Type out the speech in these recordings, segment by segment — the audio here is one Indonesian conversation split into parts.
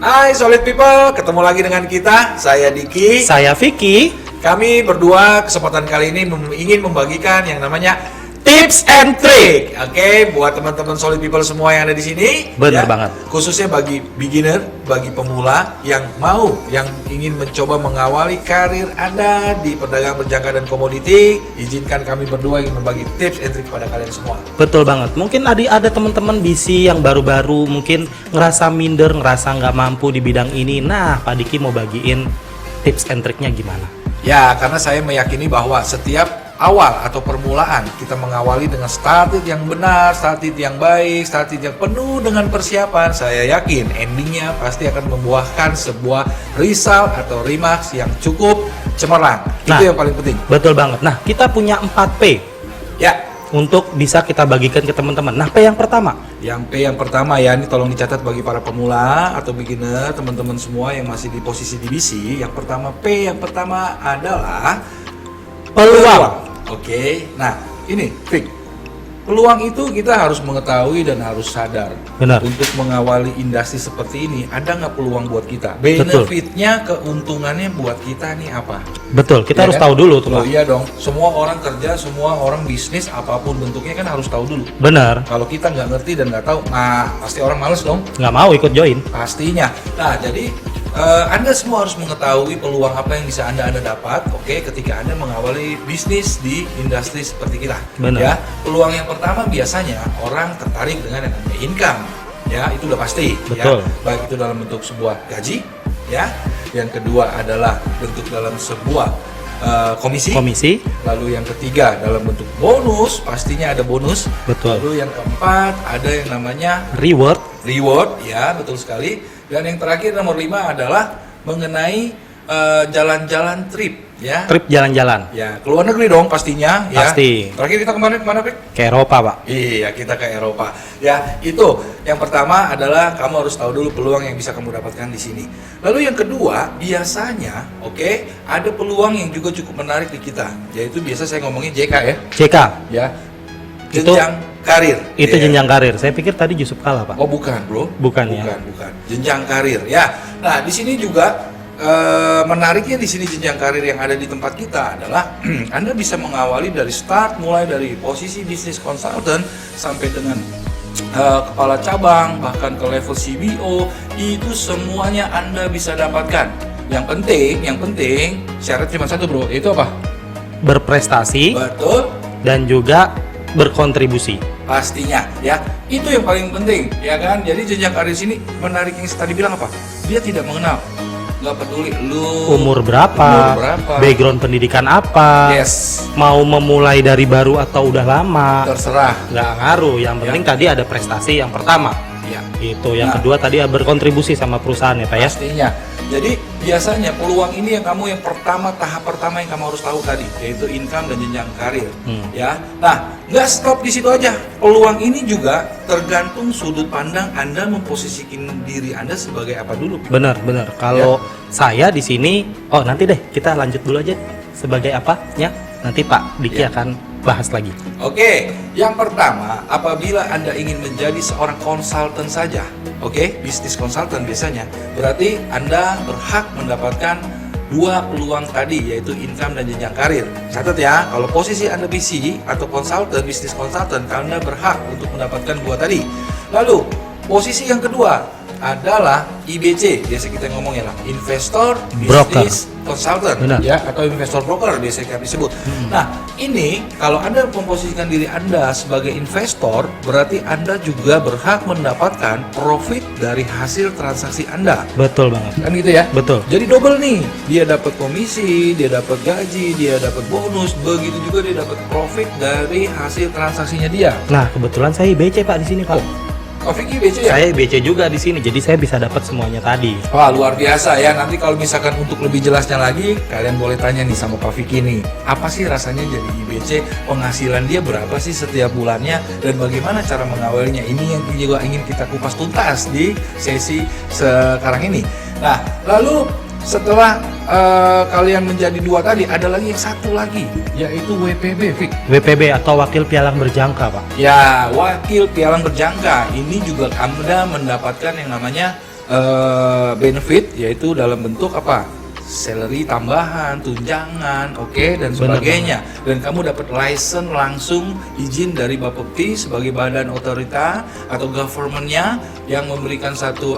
Hai Solid People, ketemu lagi dengan kita, saya Diki. Saya Vicky. Kami berdua kesempatan kali ini ingin membagikan yang namanya tips and trick. Oke, buat teman-teman Solid People semua yang ada di sini. Benar banget. Khususnya bagi beginner, bagi pemula yang ingin mencoba mengawali karir Anda di perdagangan berjangka dan komoditi. Izinkan kami berdua ingin membagi tips and trick kepada kalian semua. Betul banget. Mungkin ada teman-teman BC yang baru-baru mungkin ngerasa minder, ngerasa nggak mampu di bidang ini. Nah, Pak Diki mau bagiin tips and triknya gimana? Ya, karena saya meyakini bahwa setiap awal atau permulaan kita mengawali dengan started yang benar, started yang baik, started yang penuh dengan persiapan, saya yakin endingnya pasti akan membuahkan sebuah result atau remarks yang cukup cemerlang. Nah, itu yang paling penting. Betul banget. Nah, kita punya 4P Ya, untuk bisa kita bagikan ke teman-teman. Nah, P yang pertama. yang P yang pertama ya, ini tolong dicatat bagi para pemula atau beginner, teman-teman semua yang masih di posisi divisi. Yang pertama, P yang pertama adalah peluang. Oke, nah ini Vic, peluang itu kita harus mengetahui dan harus sadar. Benar. Untuk mengawali industri seperti ini, ada nggak peluang buat kita? Betul. Benefitnya, keuntungannya buat kita nih apa? Betul, kita Ya harus kan? tahu dulu tuh, Loh, Pak. iya dong, semua orang kerja, semua orang bisnis, apapun bentuknya kan harus tahu dulu. Benar, Kalau kita nggak ngerti dan nggak tahu, nah pasti orang males dong. nggak mau ikut join. Pastinya. Nah, jadi Anda semua harus mengetahui peluang apa yang bisa Anda dapat, oke, ketika Anda mengawali bisnis di industri seperti kita. Benar. Ya, peluang yang pertama biasanya orang tertarik dengan yang namanya income. Ya, itu udah pasti. Betul. Ya, baik itu dalam bentuk sebuah gaji, ya. Yang kedua adalah bentuk dalam sebuah komisi. Lalu yang ketiga dalam bentuk bonus, pastinya ada bonus. Betul. Lalu yang keempat ada yang namanya Reward. ya, betul sekali. Dan yang terakhir nomor 5 adalah mengenai jalan-jalan trip, ya. Trip jalan-jalan Ya, ke luar negeri dong pastinya, ya. Pasti. Terakhir kita kemana, Pik? ke Eropa, Pak. Iya, kita ke Eropa. Ya, itu yang pertama adalah kamu harus tahu dulu peluang yang bisa kamu dapatkan di sini. Lalu yang kedua, biasanya, oke, ada peluang yang juga cukup menarik di kita, yaitu biasa saya ngomongin JK ya. JK. Ya. Itu- Jenjang karir. Itu Ya. jenjang karir. Saya pikir tadi Yusuf kalah, Pak. Oh, bukan, Bro. Bukan, ya? Bukan. Jenjang karir, ya. Nah, di sini juga menariknya di sini jenjang karir yang ada di tempat kita adalah Anda bisa mengawali dari start, mulai dari posisi bisnis consultant sampai dengan kepala cabang, bahkan ke level CBO, itu semuanya Anda bisa dapatkan. Yang penting syarat cuma satu, Bro. Itu apa? Berprestasi Betul. dan juga berkontribusi. Pastinya, ya. Itu yang paling penting, ya kan? Jadi jenjang karir sini menarik yang tadi bilang apa? Dia tidak mengenal, nggak peduli lu Umur berapa, background pendidikan apa, Yes, mau memulai dari baru atau udah lama, terserah. nggak ngaruh. Yang penting tadi ada prestasi yang pertama. Ya, Itu. Yang Nah. kedua tadi berkontribusi sama perusahaan ya, Pak ya. pastinya. Jadi biasanya peluang ini yang tahap pertama yang kamu harus tahu tadi, yaitu income dan jenjang karir. Ya. Nah, nggak stop di situ aja. Peluang ini juga tergantung sudut pandang Anda memposisikan diri Anda sebagai apa dulu. Benar. Kalau saya di sini, nanti deh kita lanjut dulu aja sebagai apanya. Nanti Pak Diki Ya. akan bahas lagi. Oke, yang pertama, apabila Anda ingin menjadi seorang konsultan saja, oke, bisnis konsultan biasanya, berarti Anda berhak mendapatkan dua peluang tadi, yaitu income dan jenjang karir. Catat ya, kalau posisi Anda BC atau konsultan, bisnis konsultan, Anda berhak untuk mendapatkan dua tadi. Lalu, posisi yang kedua adalah IBC, biasa kita ngomongnya lah, investor Broker. business consultant. Benar. Ya, atau investor broker biasa kami sebut. Nah, ini kalau Anda memposisikan diri Anda sebagai investor, berarti Anda juga berhak mendapatkan profit dari hasil transaksi Anda. Betul banget. Kan gitu ya? Betul. Jadi double nih, dia dapat komisi, dia dapat gaji, dia dapat bonus, begitu juga dia dapat profit dari hasil transaksinya dia. Nah, kebetulan saya IBC Pak di sini, Pak. Oh, Vicky BC ya? Saya IBC juga di sini, jadi saya bisa dapat semuanya tadi. Wah, luar biasa ya. Nanti kalau misalkan untuk lebih jelasnya lagi, kalian boleh tanya nih sama Pak Vicky nih. Apa sih rasanya jadi IBC? Penghasilan dia berapa sih setiap bulannya? Dan bagaimana cara mengawalnya? Ini yang juga ingin kita kupas tuntas di sesi sekarang ini. Nah, lalu setelah kalian menjadi dua tadi, ada lagi yang satu lagi, yaitu WPB, Vic. WPB atau Wakil Pialang Berjangka, Pak. Ya, wakil pialang berjangka. Ini juga Anda mendapatkan yang namanya benefit, yaitu dalam bentuk apa? Salary tambahan, tunjangan, oke, dan Benar sebagainya. Dan kamu dapat license langsung, izin dari Bapepti sebagai badan otorita atau government-nya yang memberikan satu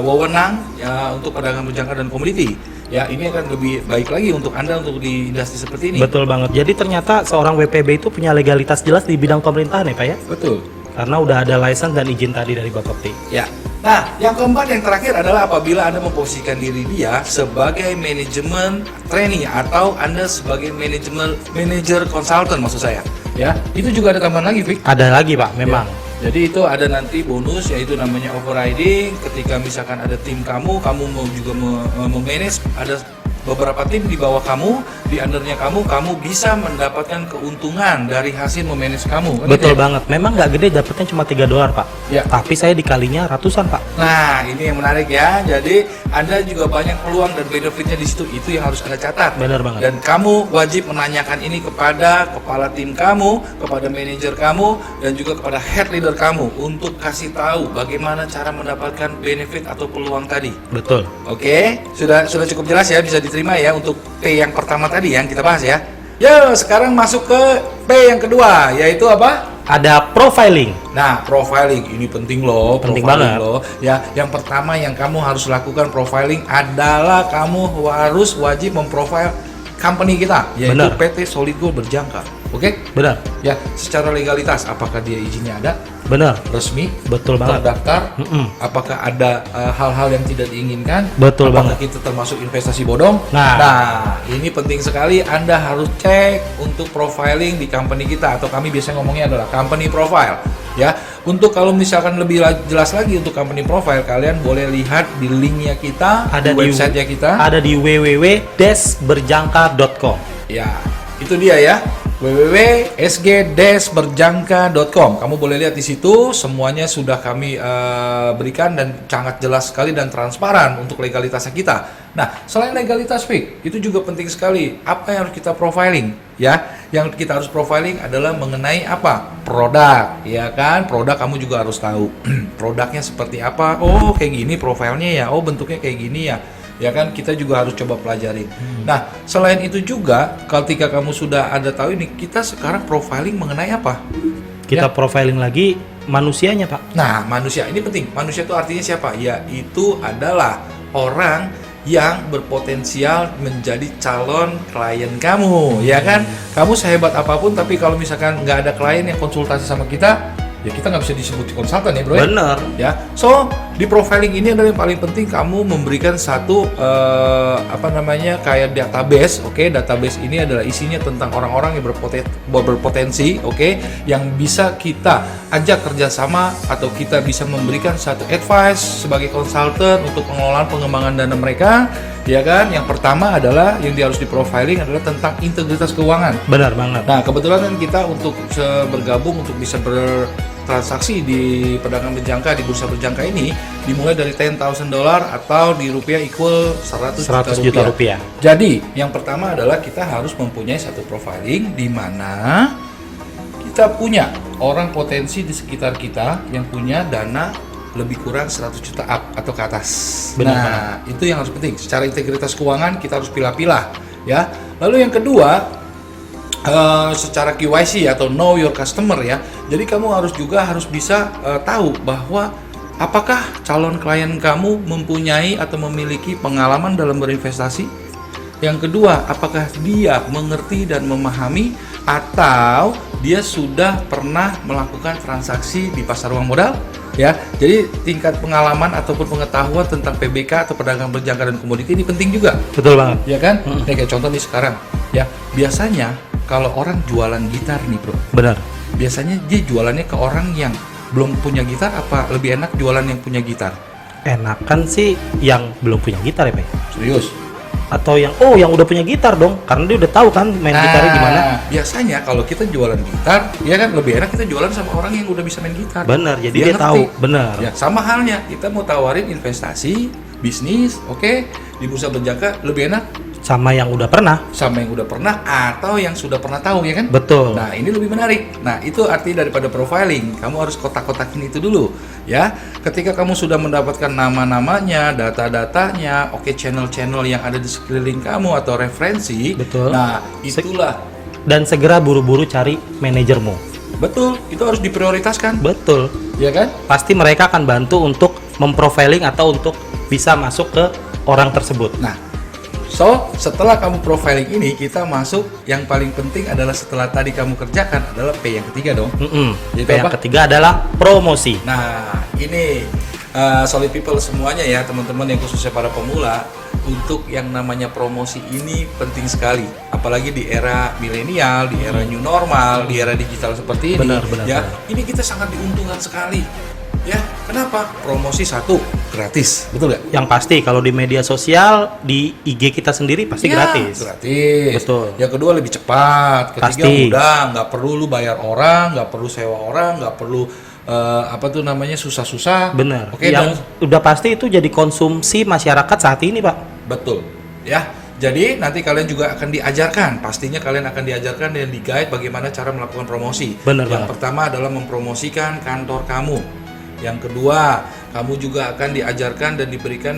wewenang ya untuk perdagangan berjangka dan komoditi. Ya, ini akan lebih baik lagi untuk Anda untuk di industri seperti ini. Betul banget. Jadi ternyata seorang WPB itu punya legalitas jelas di bidang pemerintahan ya Pak ya? Betul. Karena udah ada license dan izin tadi dari Bapepti. Ya. Nah, yang keempat, yang terakhir adalah apabila Anda memposisikan diri dia sebagai manajemen trainee atau Anda sebagai manager konsultan maksud saya. Ya, itu juga ada tambahan lagi, Vic. Ada lagi Pak, memang. Ya. Jadi itu ada nanti bonus yaitu namanya overriding. Ketika misalkan ada tim kamu mau juga memanage, ada beberapa tim di bawah kamu, di undernya kamu bisa mendapatkan keuntungan dari hasil memanage kamu. Kan Betul gitu ya? banget. Memang nggak gede, dapetnya cuma $3 Pak. Ya. Tapi saya dikalinya ratusan Pak. Nah, ini yang menarik ya. Jadi Anda juga banyak peluang dan benefitnya di situ. Itu yang harus Anda catat. Benar banget. Dan kamu wajib menanyakan ini kepada kepala tim kamu, kepada manajer kamu, dan juga kepada head leader kamu untuk kasih tahu bagaimana cara mendapatkan benefit atau peluang tadi. Betul. Oke, sudah cukup jelas ya, bisa diterima ya untuk P yang pertama tadi yang kita bahas ya. Yo, sekarang masuk ke P yang kedua, yaitu apa? Ada profiling. Nah, profiling ini penting loh, Penting profiling banget. loh. Ya, yang pertama yang kamu harus lakukan profiling adalah kamu harus wajib memprofile company kita, yaitu Benar. PT Solid Gold Berjangka. Oke? Benar. Ya, secara legalitas apakah dia izinnya ada, Benar. resmi, Betul banget. terdaftar, Mm-mm. apakah ada hal-hal yang tidak diinginkan, Betul apakah banget. kita termasuk investasi bodong. Nah. Ini penting sekali, Anda harus cek untuk profiling di company kita, atau kami biasanya ngomongnya adalah company profile ya. Untuk kalau misalkan lebih jelas lagi untuk company profile, kalian boleh lihat di linknya kita, Ada di websitenya kita. Ada di www.desberjangka.com. Ya, itu dia ya, www.sg-berjangka.com. Kamu boleh lihat di situ, semuanya sudah kami berikan dan sangat jelas sekali dan transparan untuk legalitasnya kita. Nah, selain legalitas, Vic, itu juga penting sekali. Apa yang harus kita profiling? Ya, yang kita harus profiling adalah mengenai apa? Produk, ya kan? Produk kamu juga harus tahu. Produknya seperti apa? Oh, kayak gini profilnya ya. Oh, bentuknya kayak gini ya. Ya kan, kita juga harus coba pelajarin. Nah, selain itu juga ketika kamu sudah ada tahu ini, kita sekarang profiling mengenai apa? Kita Ya. profiling lagi manusianya Pak. Nah, manusia ini penting. Manusia itu artinya siapa? Ya, itu adalah orang yang berpotensial menjadi calon klien kamu, ya kan? Kamu sehebat apapun, tapi kalau misalkan nggak ada klien yang konsultasi sama kita, ya kita nggak bisa disebut konsultan ya, bro. Bener. Ya, so di profiling ini adalah yang paling penting, kamu memberikan satu kayak database. Oke, database ini adalah isinya tentang orang-orang yang berpotensi, oke, yang bisa kita ajak kerjasama atau kita bisa memberikan satu advice sebagai konsultan untuk pengelolaan pengembangan dana mereka, ya kan? Yang pertama adalah yang dia harus di profiling adalah tentang integritas keuangan. Benar banget. Nah, kebetulan kan kita untuk bergabung untuk bisa bertransaksi di perdagangan berjangka di bursa berjangka ini dimulai dari $10,000 atau di rupiah equal 100 juta rupiah. Jadi, yang pertama adalah kita harus mempunyai satu profiling di mana kita punya orang potensi di sekitar kita yang punya dana lebih kurang 100 juta up atau ke atas. Benar. Nah, itu yang harus penting. Secara integritas keuangan kita harus pilah-pilah, ya. Lalu yang kedua, secara KYC atau know your customer ya. Jadi kamu harus bisa tahu bahwa apakah calon klien kamu mempunyai atau memiliki pengalaman dalam berinvestasi. Yang kedua, apakah dia mengerti dan memahami atau dia sudah pernah melakukan transaksi di pasar uang modal, ya. Jadi tingkat pengalaman ataupun pengetahuan tentang PBK atau perdagangan berjangka dan komoditi ini penting juga, Betul banget. ya kan? Nih, kayak contoh nih sekarang, ya. Biasanya kalau orang jualan gitar nih, bro, Benar. biasanya dia jualannya ke orang yang belum punya gitar, apa lebih enak jualan yang punya gitar? Enakan sih yang belum punya gitar ya Pak. Serius? Atau yang udah punya gitar dong, karena dia udah tahu kan main gitarnya gimana. Biasanya kalau kita jualan gitar, ya kan lebih enak kita jualan sama orang yang udah bisa main gitar. Benar, jadi dia ngerti. tahu. Benar. Ya, sama halnya kita mau tawarin investasi, bisnis, oke, di bursa berjangka lebih enak Sama yang udah pernah. sama yang udah pernah atau yang sudah pernah tahu, ya kan? Betul. Nah, ini lebih menarik. Nah, itu arti daripada profiling. Kamu harus kotak-kotakin itu dulu. Ya, ketika kamu sudah mendapatkan nama-namanya, data-datanya, oke, channel-channel yang ada di sekeliling kamu atau referensi, Betul. nah itulah Dan segera buru-buru cari manajermu. betul, itu harus diprioritaskan, Betul. ya kan? Pasti mereka akan bantu untuk memprofiling atau untuk bisa masuk ke orang tersebut. Nah, so setelah kamu profiling ini, kita masuk yang paling penting adalah setelah tadi kamu kerjakan adalah P yang ketiga dong. Yaitu Yang apa? ketiga adalah promosi. Nah, ini solid people semuanya ya, teman-teman yang khususnya para pemula, untuk yang namanya promosi ini penting sekali. Apalagi di era milenial, di era new normal, di era digital seperti ini. Benar, ya, benar. ini kita sangat diuntungkan sekali. Ya, kenapa? Promosi satu gratis, betul nggak? Yang pasti kalau di media sosial, di IG kita sendiri pasti Ya, gratis. gratis. Betul. Yang kedua lebih cepat. Ketiga Pasti. mudah, nggak perlu lu bayar orang, nggak perlu sewa orang, nggak perlu apa tuh namanya susah-susah. Benar. Oke, Yang udah pasti itu jadi konsumsi masyarakat saat ini, Pak. betul. Ya. Jadi nanti kalian juga akan diajarkan, pastinya kalian akan diajarkan dan di-guide bagaimana cara melakukan promosi. Benar Yang banget. pertama adalah mempromosikan kantor kamu. Yang kedua, kamu juga akan diajarkan dan diberikan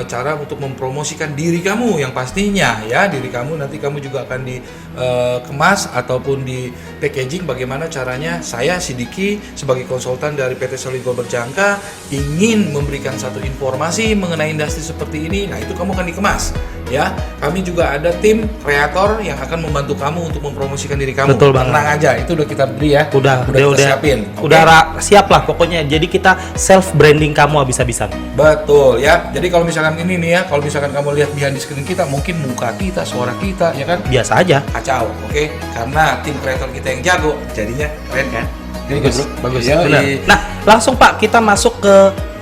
cara untuk mempromosikan diri kamu yang pastinya ya, diri kamu nanti kamu juga akan dikemas ataupun di packaging bagaimana caranya. Saya Sidiki sebagai konsultan dari PT Solid Global Jangka ingin memberikan satu informasi mengenai industri seperti ini. Nah, itu kamu akan dikemas ya. Kami juga ada tim kreator yang akan membantu kamu untuk mempromosikan diri kamu. Betul banget. Tenang aja, itu udah kita beri ya. Udah kita siapin. Udah Oke? siap lah pokoknya. Jadi kita self branding kamu habis-habisan. Betul ya. Jadi kalau misalkan ini nih ya, kalau misalkan kamu lihat behind the screen kita, mungkin muka kita, suara kita, ya kan? Biasa aja. Kacau, oke? Karena tim kreator kita yang jago, jadinya keren kan? Ini Bagus. Ya, Benar. Nah, langsung Pak, kita masuk ke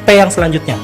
P yang selanjutnya.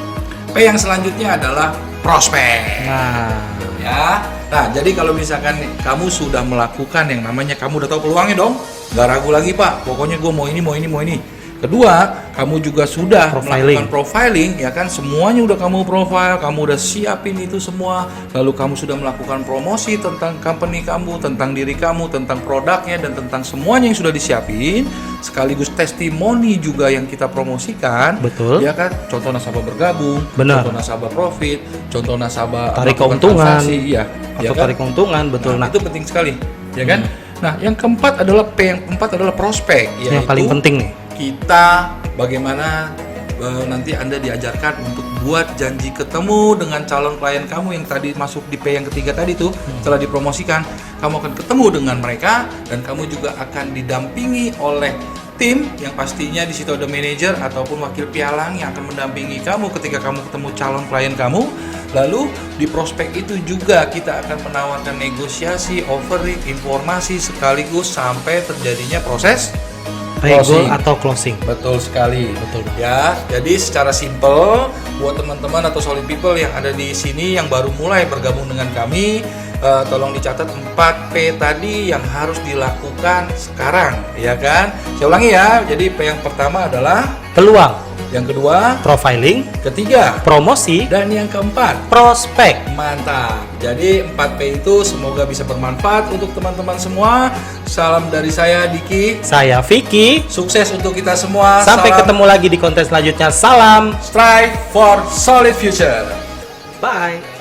P yang selanjutnya adalah prospek. Nah, Ya. Nah, jadi kalau misalkan kamu sudah melakukan yang namanya, kamu udah tahu peluangnya dong, nggak ragu lagi Pak. Pokoknya gue mau ini, mau ini, mau ini. Kedua, kamu juga sudah melakukan profiling, ya kan? Semuanya udah kamu profile, kamu udah siapin itu semua. Lalu kamu sudah melakukan promosi tentang company kamu, tentang diri kamu, tentang produknya, dan tentang semuanya yang sudah disiapin. Sekaligus testimoni juga yang kita promosikan. Betul. Ya kan? Contoh nasabah bergabung, Benar. contoh nasabah profit, contoh nasabah Tarik melakukan keuntungan. transaksi, iya. atau Ya kan? tarik keuntungan, betul. Nah, itu penting sekali, ya kan? Nah, yang keempat adalah P yang keempat adalah prospek, yang paling penting nih. kita bagaimana nanti Anda diajarkan untuk buat janji ketemu dengan calon klien kamu yang tadi masuk di P yang ketiga tadi tuh. Setelah dipromosikan, kamu akan ketemu dengan mereka dan kamu juga akan didampingi oleh tim yang pastinya di situ ada manajer ataupun wakil pialang yang akan mendampingi kamu ketika kamu ketemu calon klien kamu. Lalu di prospek itu juga kita akan menawarkan negosiasi, offering, informasi sekaligus sampai terjadinya proses Regul closing. atau closing. Betul sekali. Betul. Ya, jadi secara simple buat teman-teman atau solid people yang ada di sini yang baru mulai bergabung dengan kami, tolong dicatat 4P tadi yang harus dilakukan sekarang, ya kan? Saya ulangi ya. Jadi P yang pertama adalah, Peluang, yang kedua, profiling, ketiga, promosi, dan yang keempat. prospek. Mantap. Jadi 4P itu semoga bisa bermanfaat untuk teman-teman semua. Salam dari saya Diki. Saya Vicky. Sukses untuk kita semua. Sampai Salam ketemu lagi di konten selanjutnya. Salam. Strive for solid future. Bye.